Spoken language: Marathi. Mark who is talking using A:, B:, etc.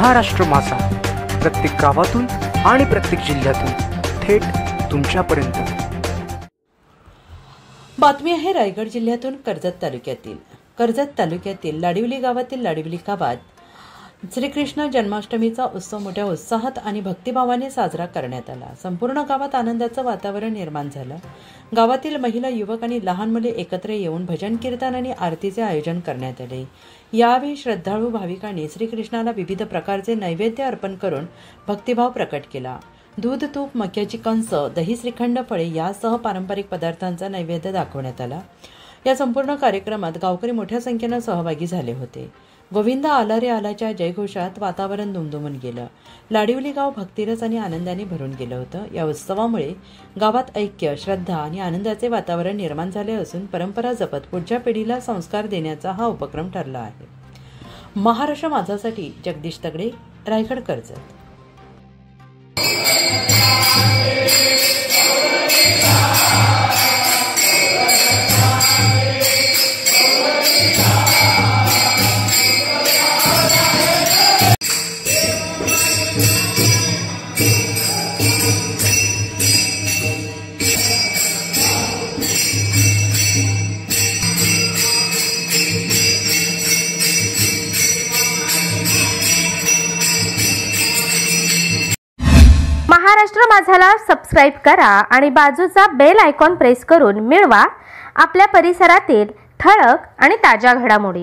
A: महाराष्ट्र माझा, प्रत्येक गावातून आणि प्रत्येक जिल्ह्यातून थेट तुमच्यापर्यंत।
B: बातमी आहे रायगड जिल्ह्यातून कर्जत तालुक्यातील लाडिवली गावात श्रीकृष्ण जन्माष्टमीचा उत्सव मोठ्या उत्साहात आणि भक्तिभावाने साजरा करण्यात आला। संपूर्ण गावात आनंदाचं वातावरण निर्माण झालं। गावातील महिला, युवक आणि लहान मुले एकत्र येऊन भजन कीर्तन आणि आरतीचे आयोजन करण्यात आले। यावेळी श्रद्धाळू भाविकांनी श्रीकृष्णाला विविध प्रकारचे नैवेद्य अर्पण करून भक्तिभाव प्रकट केला। दूध, तूप, मक्याची कंस, दही, श्रीखंड, फळे यासह पारंपरिक पदार्थांचा नैवेद्य दाखवण्यात आला। या संपूर्ण कार्यक्रमात गावकरी मोठ्या संख्येने सहभागी झाले होते। गोविंदा आला रे आलाच्या जयघोषात वातावरण दुमदुमून गेलं। लाडिवली गाव भक्तिरस आणि आनंदाने भरून गेलं होतं। या उत्सवामुळे गावात ऐक्य, श्रद्धा आणि आनंदाचे वातावरण निर्माण झाले असून परंपरा जपत पुढच्या पिढीला संस्कार देण्याचा हा उपक्रम ठरला आहे। महाराष्ट्र माझासाठी जगदीश तगडे, रायगड, कर्जत।
C: महाराष्ट्र माझाला सबस्क्राइब करा आणि बाजूचा बेल आयकॉन प्रेस करून मिळवा आपल्या परिसरातील ठळक आणि ताज्या घडामोडी।